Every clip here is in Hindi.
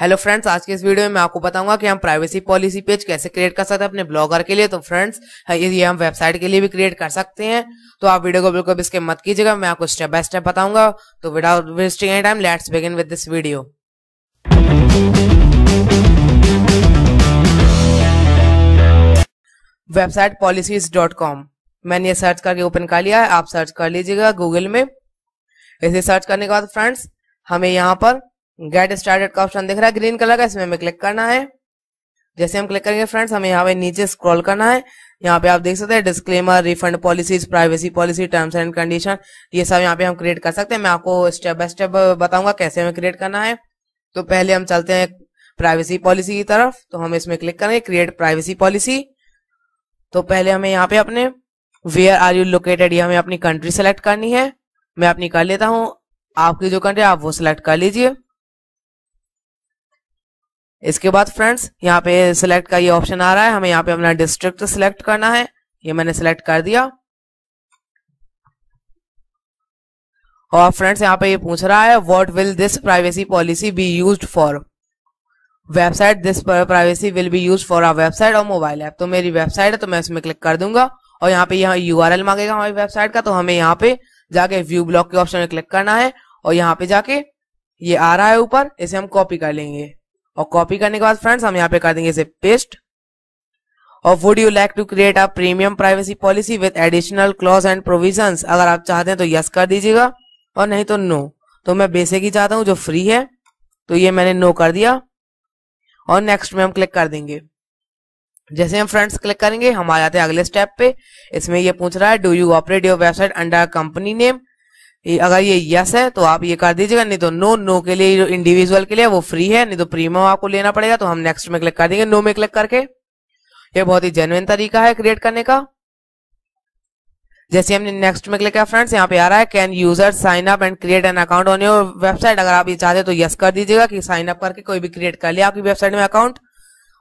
हेलो फ्रेंड्स, आज के इस वीडियो में मैं आपको बताऊंगा कि हम प्राइवेसी पॉलिसी पेज कैसे क्रिएट कर सकते हैं अपने ब्लॉगर के लिए। तो फ्रेंड्स, ये हम वेबसाइट के लिए भी क्रिएट कर सकते हैं। तो आप वीडियो को बिल्कुल भी स्किप मत कीजिएगा, मैं आपको स्टेप बाय स्टेप बताऊंगा। तो without wasting any time, let's begin with this video. websitepolicies.com मैंने ये सर्च करके ओपन कर लिया है। आप सर्च कर लीजिएगा गूगल में। इसे सर्च करने के बाद फ्रेंड्स, हमें यहाँ पर गेट स्टार्टेड का ऑप्शन दिख रहा है ग्रीन कलर का, इसमें हमें क्लिक करना है। जैसे हम क्लिक करेंगे फ्रेंड्स, हमें यहाँ पे नीचे स्क्रॉल करना है। यहाँ पे आप देख सकते हैं disclaimer, refund policies, privacy policy, terms and condition, ये सब यहाँ पे हम क्रिएट कर सकते हैं। मैं आपको स्टेप बाय स्टेप बताऊंगा कैसे हमें क्रिएट करना है। तो पहले हम चलते हैं प्राइवेसी पॉलिसी की तरफ। तो हम इसमें क्लिक करेंगे क्रिएट प्राइवेसी पॉलिसी। तो पहले हमें यहाँ पे अपने वेयर आर यू लोकेटेड, ये हमें अपनी कंट्री सेलेक्ट करनी है। मैं अपनी कर लेता हूँ, आपकी जो कंट्री आप वो सिलेक्ट कर लीजिए। इसके बाद फ्रेंड्स, यहाँ पे सिलेक्ट का ये ऑप्शन आ रहा है, हमें यहाँ पे अपना डिस्ट्रिक्ट सिलेक्ट करना है। ये मैंने सिलेक्ट कर दिया। और फ्रेंड्स, यहाँ पे ये पूछ रहा है what will this privacy policy be used for website, this privacy will be used for our website और मोबाइल ऐप। तो मेरी वेबसाइट है, तो मैं इसमें क्लिक कर दूंगा। और यहाँ पे यहाँ URL मांगेगा हमारी वेबसाइट का, तो हमें यहाँ पे जाके व्यू ब्लॉक के ऑप्शन में क्लिक करना है। और यहाँ पे जाके ये आ रहा है ऊपर, इसे हम कॉपी कर लेंगे। और कॉपी करने के बाद फ्रेंड्स, हम यहाँ पे कर देंगे इसे पेस्ट। और would you like to create a premium privacy policy with additional clause and provisions, अगर आप चाहते हैं तो यस कर दीजिएगा और नहीं तो नो। तो मैं बेसिक ही चाहता हूँ जो फ्री है, तो ये मैंने नो कर दिया। और नेक्स्ट में हम क्लिक कर देंगे। जैसे हम फ्रेंड्स क्लिक करेंगे, हम आ जाते हैं अगले स्टेप पे। इसमें ये पूछ रहा है do you operate your website under company name, अगर ये यस है तो आप ये कर दीजिएगा, नहीं तो नो। नो के लिए जो इंडिविजुअल के लिए वो फ्री है, नहीं तो प्रीमियम आपको लेना पड़ेगा। तो हम नेक्स्ट में क्लिक कर देंगे, नो में क्लिक करके। ये बहुत ही जेन्युइन तरीका है क्रिएट करने का। जैसे हमने नेक्स्ट में क्लिक किया फ्रेंड्स, यहाँ पे आ रहा है can user sign up and create an account on your website, अगर आप ये चाहते तो यस कर दीजिएगा कि साइन अप करके कोई भी क्रिएट कर लिया आपकी वेबसाइट में अकाउंट।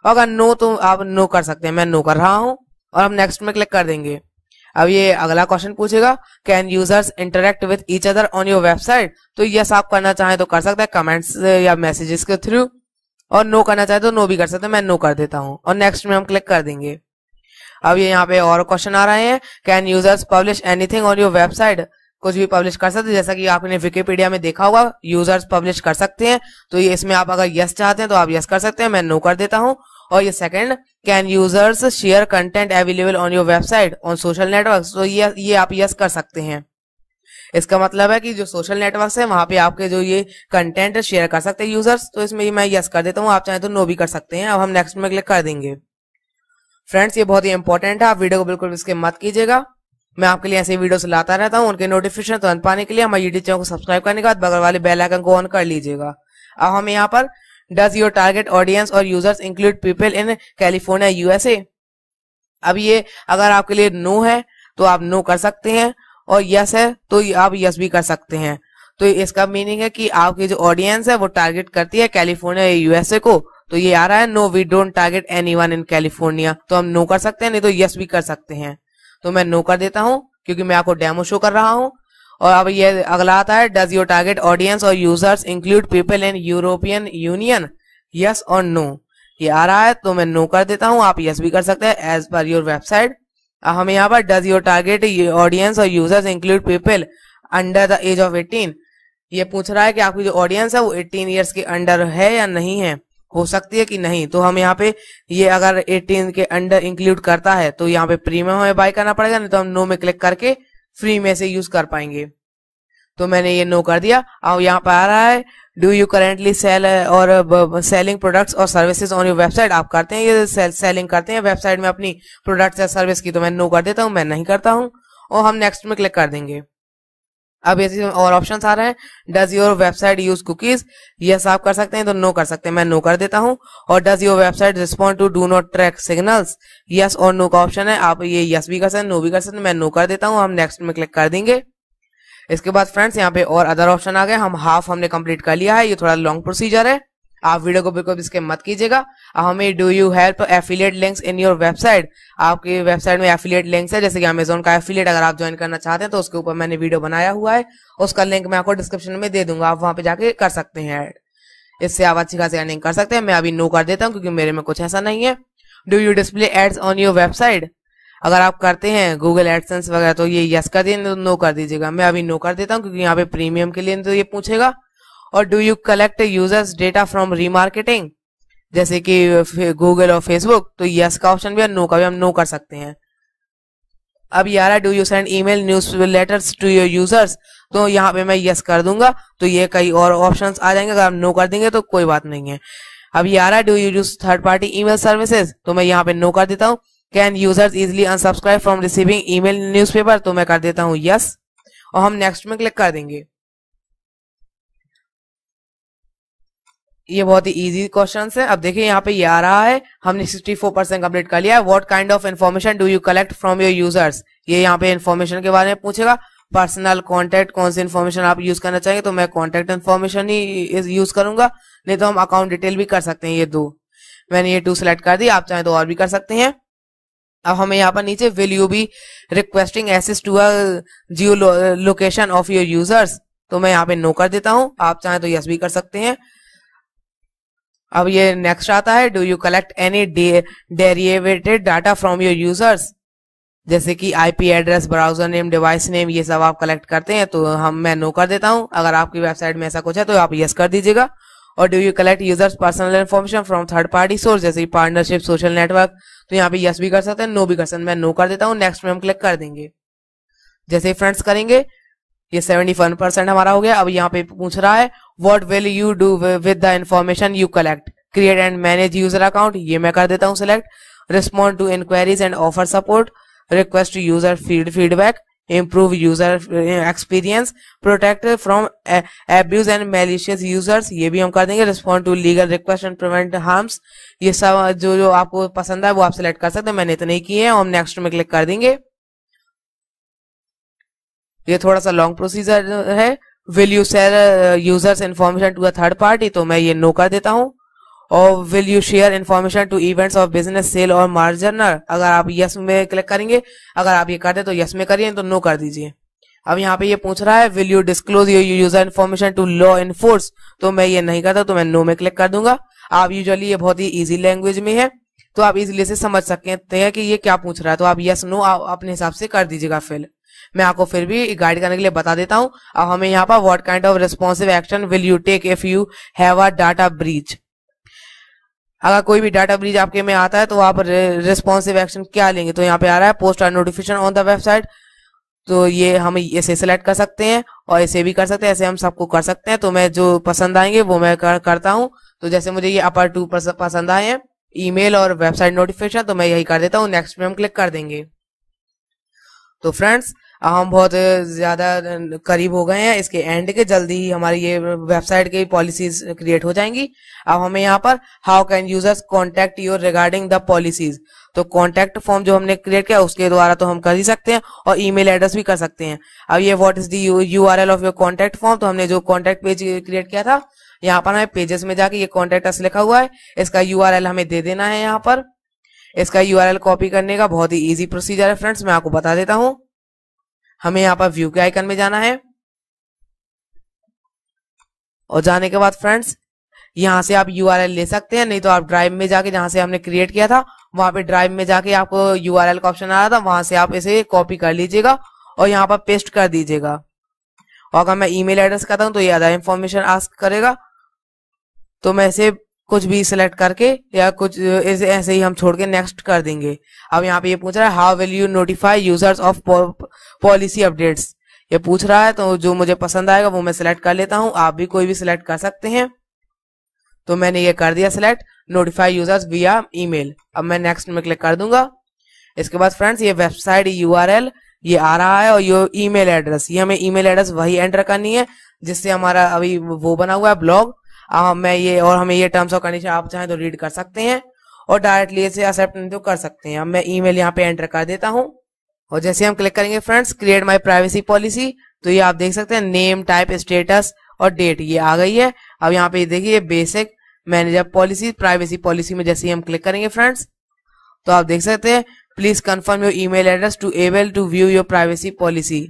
और अगर नो तो आप नो कर सकते हैं, मैं नो कर रहा हूं। और हम नेक्स्ट में क्लिक कर देंगे। अब ये अगला क्वेश्चन पूछेगा can users interact with each other on your website, तो यस आप करना चाहें तो कर सकते हैं कमेंट्स या मैसेजेस के थ्रू, और नो करना चाहे तो नो भी कर सकते हैं, मैं नो कर देता हूं। और नेक्स्ट में हम क्लिक कर देंगे। अब ये यहाँ पे और क्वेश्चन आ रहे हैं can users publish anything on your website, कुछ भी पब्लिश कर सकते हैं, जैसा कि आपने विकिपीडिया में देखा होगा यूजर्स पब्लिश कर सकते हैं। तो ये इसमें आप अगर यस चाहते हैं तो आप यस कर सकते हैं, मैं नो कर देता हूं। और ये second can users share content available on your website on social network, तो ये आप यस कर सकते हैं। इसका मतलब है कि जो सोशल नेटवर्क्स है वहां पे आपके जो ये कंटेंट शेयर कर सकते हैं यूजर्स, तो इसमें मैं यस कर देता हूँ, आप चाहें तो नो भी कर सकते हैं। अब हम नेक्स्ट में क्लिक कर देंगे। फ्रेंड्स, ये बहुत ही इंपॉर्टेंट है, आप वीडियो को बिल्कुल स्किप मत कीजिएगा। मैं आपके लिए ऐसे वीडियोस लाता रहता हूँ, उनके नोटिफिकेशन तुरंत पाने के लिए हमारे यूट्यूब चैनल को सब्सक्राइब करने के बाद बगल वाले बेल आइकन को ऑन कर लीजिएगा। अब हमें यहाँ पर डज योर टारगेट ऑडियंस और users include people in California USA, अब ये अगर आपके लिए नो है तो आप नो कर सकते हैं, और यस है तो आप यस भी कर सकते हैं। तो इसका मीनिंग है कि आपकी जो ऑडियंस है वो टारगेट करती है कैलिफोर्निया USA को। तो ये आ रहा है no we don't target anyone in California, तो हम नो कर सकते हैं, नहीं तो यस भी कर सकते हैं। तो मैं नो कर देता हूं क्योंकि मैं आपको डेमो शो कर रहा हूं। और अब ये अगला आता है डज योर टारगेट ऑडियंस और users include people in European union, yes और नो। ये आ रहा है तो मैं नो कर देता हूं, आप यस भी कर सकते हैं एज पर योर वेबसाइट। हमें यहाँ पर डज योर टारगेट ऑडियंस और users include people under the age of 18, ये पूछ रहा है कि आपकी जो ऑडियंस है वो 18 ईयर्स के अंडर है या नहीं है, हो सकती है कि नहीं। तो हम यहाँ पे ये अगर 18 के अंडर इंक्लूड करता है तो यहाँ पे प्रीमियम हमें बाय करना पड़ेगा, नहीं तो हम नो में क्लिक करके फ्री में से यूज कर पाएंगे। तो मैंने ये नो कर दिया। अब यहाँ पे आ रहा है डू यू करेंटली सेल और सेलिंग प्रोडक्ट्स और सर्विसेज ऑन योर वेबसाइट, आप करते हैं ये सेलिंग करते हैं वेबसाइट में अपनी प्रोडक्ट्स या सर्विस की, तो मैं नो कर देता हूँ, मैं नहीं करता हूँ। और हम नेक्स्ट में क्लिक कर देंगे। अब ऐसे और ऑप्शंस आ रहे हैं does your website use cookies, yes आप कर सकते हैं तो नो कर सकते हैं, मैं नो कर देता हूं। और does your website respond to do not track signals, yes और नो का ऑप्शन है, आप ये यस भी कर सकते हैं नो भी कर सकते हैं, मैं नो कर देता हूं। हम नेक्स्ट में क्लिक कर देंगे। इसके बाद फ्रेंड्स, यहाँ पे और अदर ऑप्शन आ गए, हम हाफ हमने कंप्लीट कर लिया है, ये थोड़ा लॉन्ग प्रोसीजर है, आप वीडियो को बिल्कुल इसके मत कीजिएगा। हमें do you help affiliate links in your website, आपकी वेबसाइट में एफिलिएट लिंक्स है, जैसे कि अमेजोन का एफिलिएट अगर आप ज्वाइन करना चाहते हैं तो उसके ऊपर मैंने वीडियो बनाया हुआ है, उसका लिंक मैं आपको डिस्क्रिप्शन में दे दूंगा, आप वहां पे जाके कर सकते हैं। इससे आप अच्छी खासी अर्निंग कर सकते हैं। मैं अभी नो कर देता हूँ क्योंकि मेरे में कुछ ऐसा नहीं है। Do you display ads on your website? अगर आप करते हैं गूगल एडसेंस वगैरह तो ये यस कर दिए, तो नो कर दीजिएगा। मैं अभी नो कर देता हूँ क्योंकि यहाँ पे प्रीमियम के लिए तो ये पूछेगा। और do you collect users data from remarketing, जैसे कि गूगल और फेसबुक, तो यस का ऑप्शन भी है, नो का भी हम नो कर सकते हैं। अब ये आ रहा है do you send email newsletters to your users, तो यहाँ पे मैं यस कर दूंगा तो ये कई और ऑप्शंस आ जाएंगे। अगर आप नो कर देंगे तो कोई बात नहीं है। अब ये आ रहा है do you use third party email services, तो मैं यहाँ पे नो कर देता हूँ। Can users easily unsubscribe from receiving email newspaper, तो मैं कर देता हूँ यस और हम नेक्स्ट में क्लिक कर देंगे। ये बहुत ही इजी क्वेश्चन है। अब देखिए यहाँ पे ये आ रहा है, हमने 64% कंप्लीट कर लिया है। What kind of information do you collect from your users, ये यहाँ पे इन्फॉर्मेशन के बारे में पूछेगा। पर्सनल कॉन्टैक्ट, कौन सी इन्फॉर्मेशन आप यूज करना चाहेंगे, तो मैं कॉन्टैक्ट इन्फॉर्मेशन ही यूज करूंगा, नहीं तो हम अकाउंट डिटेल भी कर सकते हैं। ये दो मैंने ये 2 सिलेक्ट कर दी, आप चाहें तो और भी कर सकते हैं। अब हमें यहाँ पर नीचे will you be requesting access to a geolocation of your users, तो मैं यहाँ पे नो कर देता हूँ, आप चाहें तो यस भी कर सकते हैं। अब ये नेक्स्ट आता है do you collect any derivated data from your users, जैसे कि IP address, browser name, device name, ये सब आप कलेक्ट करते हैं, तो मैं नो कर देता हूं। अगर आपकी वेबसाइट में ऐसा कुछ है तो आप यस कर दीजिएगा। और do you collect users personal information from third party source, जैसे पार्टनरशिप, सोशल नेटवर्क, तो यहाँ पे यस भी कर सकते हैं, नो भी कर सकते हैं। मैं नो कर देता हूँ, नेक्स्ट में हम क्लिक कर देंगे। जैसे ही फ्रेंड्स करेंगे ये 71% हमारा हो गया। अब यहाँ पे पूछ रहा है what will you do with the information you collect, create and manage user account, ये मैं कर देता हूँ select. Respond to inquiries and offer support, request user feedback, improve user experience, protect from abuse and malicious users, ये भी हम कर देंगे। respond to legal request and prevent harms, ये सब जो आपको पसंद है वो आप सिलेक्ट कर सकते हैं, मैंने इतने ही किए हैं। हम नेक्स्ट में क्लिक कर देंगे। ये थोड़ा सा लॉन्ग प्रोसीजर है। Will you share users information to a third party, तो मैं ये नो कर देता हूँ। और will you share information to events of business sale और मार्जनर, अगर आप यस में क्लिक करेंगे, अगर आप ये कर दे तो यस में करिए, तो नो कर दीजिए। अब यहाँ पे ये पूछ रहा है will you disclose your user information to law enforce, तो मैं ये नहीं करता, तो मैं नो में क्लिक कर दूंगा। आप यूजुअली ये बहुत ही इजी लैंग्वेज में है, तो आप इजीली से समझ सकते हैं कि ये क्या पूछ रहा है, तो आप यस नो अपने हिसाब से कर दीजिएगा। फिर मैं आपको फिर भी गाइड करने के लिए बता देता हूँ। अब हमें यहाँ पर what kind of responsive action will you take if you have a data breach, अगर कोई भी डाटा ब्रीच आपके में आता है तो आप रिस्पॉन्सिव एक्शन क्या लेंगे, तो यहाँ पे आ रहा है पोस्ट और नोटिफिकेशन ऑन द वेबसाइट, तो ये हम इसे सिलेक्ट कर सकते हैं और इसे भी कर सकते हैं, ऐसे हम सबको कर सकते हैं। तो मैं जो पसंद आएंगे वो मैं करता हूँ। तो जैसे मुझे ये अपर 2 पसंद आए हैं, ईमेल और वेबसाइट नोटिफिकेशन, तो मैं यही कर देता हूँ। नेक्स्ट में हम क्लिक कर देंगे। तो फ्रेंड्स हम बहुत ज्यादा करीब हो गए हैं इसके एंड के, जल्दी ही हमारी ये वेबसाइट की पॉलिसीज क्रिएट हो जाएंगी। अब हमें यहाँ पर how can users contact you regarding the policies, तो कॉन्टेक्ट फॉर्म जो हमने क्रिएट किया उसके द्वारा तो हम कर ही सकते हैं, और ईमेल एड्रेस भी कर सकते हैं। अब ये what is the URL of your contact form, तो हमने जो कॉन्टेक्ट पेज क्रिएट किया था, यहाँ पर हमें पेजेस में जाके ये कॉन्टेक्ट अस लिखा हुआ है, इसका यूआरएल हमें दे देना है। यहाँ पर इसका यूआरएल कॉपी करने का बहुत ही इजी प्रोसीजर है फ्रेंड्स, मैं आपको बता देता हूँ। हमें यहाँ पर व्यू के आइकन में जाना है, और जाने के बाद फ्रेंड्स यहाँ से आप यूआरएल ले सकते हैं, नहीं तो आप ड्राइव में जाके, जहां से हमने क्रिएट किया था वहां पे ड्राइव में जाके आपको यूआरएल का ऑप्शन आ रहा था, वहां से आप इसे कॉपी कर लीजिएगा और यहाँ पर पेस्ट कर दीजिएगा। और अगर मैं ईमेल एड्रेस करता हूँ तो ये अदर इन्फॉर्मेशन आस्क करेगा, तो मैं इसे कुछ भी सिलेक्ट करके या कुछ ऐसे ही हम छोड़ के नेक्स्ट कर देंगे। अब यहाँ पे ये पूछ रहा है how will you notify users of policy updates, ये पूछ रहा है, तो जो मुझे पसंद आएगा वो मैं सिलेक्ट कर लेता हूँ, आप भी कोई भी सिलेक्ट कर सकते हैं। तो मैंने ये कर दिया सिलेक्ट, नोटिफाई यूजर्स विया ईमेल। अब मैं नेक्स्ट में क्लिक कर दूंगा। इसके बाद फ्रेंड्स ये वेबसाइट यूआरएल ये आ रहा है, और ये ईमेल एड्रेस, ये हमें ईमेल एड्रेस वही एंटर करनी है जिससे हमारा अभी वो बना हुआ है ब्लॉग। मैं ये, और हमें ये टर्म्स और कंडीशन आप चाहें तो रीड कर सकते हैं, और डायरेक्टली इसे एक्सेप्ट नहीं तो कर सकते हैं। अब मैं ईमेल यहाँ पे एंटर कर देता हूँ, और जैसे हम क्लिक करेंगे friends create my privacy policy, तो ये आप देख सकते हैं नेम, टाइप, स्टेटस और डेट ये आ गई है। अब यहाँ पे देखिए basic manager policy, privacy policy में जैसे ही हम क्लिक करेंगे फ्रेंड्स, तो आप देख सकते हैं please confirm your email address to able to view your privacy policy,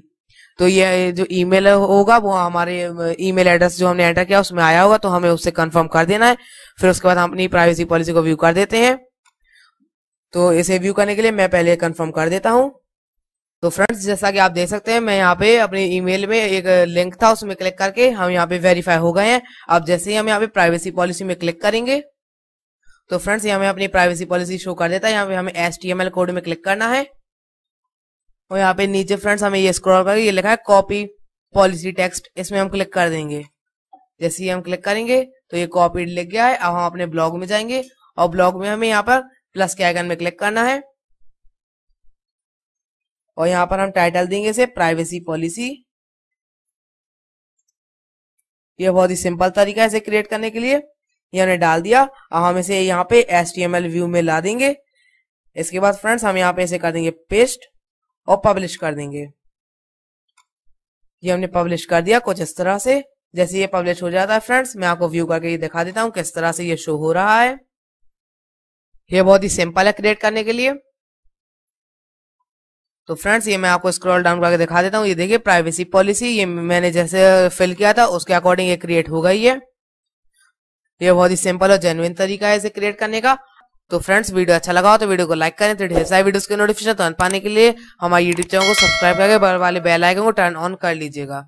तो ये जो ईमेल होगा वो हमारे ईमेल एड्रेस जो हमने एंटर किया उसमें आया होगा, तो हमें उससे कंफर्म कर देना है। फिर उसके बाद हम अपनी प्राइवेसी पॉलिसी को व्यू कर देते हैं। तो इसे व्यू करने के लिए मैं पहले कंफर्म कर देता हूं। तो फ्रेंड्स जैसा कि आप देख सकते हैं, मैं यहाँ पे अपने ईमेल में एक लिंक था उसमें क्लिक करके हम यहाँ पे वेरीफाई हो गए हैं। अब जैसे ही हम यहाँ पे प्राइवेसी पॉलिसी में क्लिक करेंगे तो फ्रेंड्स ये हमें अपनी प्राइवेसी पॉलिसी शो कर देता है। यहाँ पे हमें HTML कोड में क्लिक करना है और यहाँ पे नीचे फ्रेंड्स हमें ये स्क्रॉल करके ये लिखा है कॉपी पॉलिसी टेक्स्ट, इसमें हम क्लिक कर देंगे। जैसे ही हम क्लिक करेंगे तो ये कॉपी लिख गया है। अब हम अपने ब्लॉग में जाएंगे और ब्लॉग में हमें यहाँ पर प्लस के आइकन में क्लिक करना है और यहाँ पर हम टाइटल देंगे इसे प्राइवेसी पॉलिसी। ये बहुत ही सिंपल तरीका है इसे क्रिएट करने के लिए, ये हमने डाल दिया। अब हम इसे यहाँ पे HTML व्यू में ला देंगे। इसके बाद फ्रेंड्स हम यहाँ पे इसे कर देंगे पेस्ट और पब्लिश कर देंगे। ये हमने पब्लिश कर दिया कुछ इस तरह से। जैसे ये पब्लिश हो जाता है फ्रेंड्स मैं आपको व्यू करके ये दिखा देता हूँ किस तरह से ये शो हो रहा है। ये बहुत ही सिंपल है क्रिएट करने के लिए। तो फ्रेंड्स ये मैं आपको स्क्रॉल डाउन करके दिखा देता हूँ। ये देखिए प्राइवेसी पॉलिसी, ये मैंने जैसे फिल किया था उसके अकॉर्डिंग ये क्रिएट हो गई है। ये बहुत ही सिंपल और जेन्युइन तरीका है इसे क्रिएट करने का। तो फ्रेंड्स वीडियो अच्छा लगा हो तो वीडियो को लाइक करें। तो ढेर सारी वीडियोस के नोटिफिकेशन तुरंत पाने के लिए हमारे यूट्यूब चैनल को सब्सक्राइब करके बगल वाले बेल आइकन को टर्न ऑन कर लीजिएगा।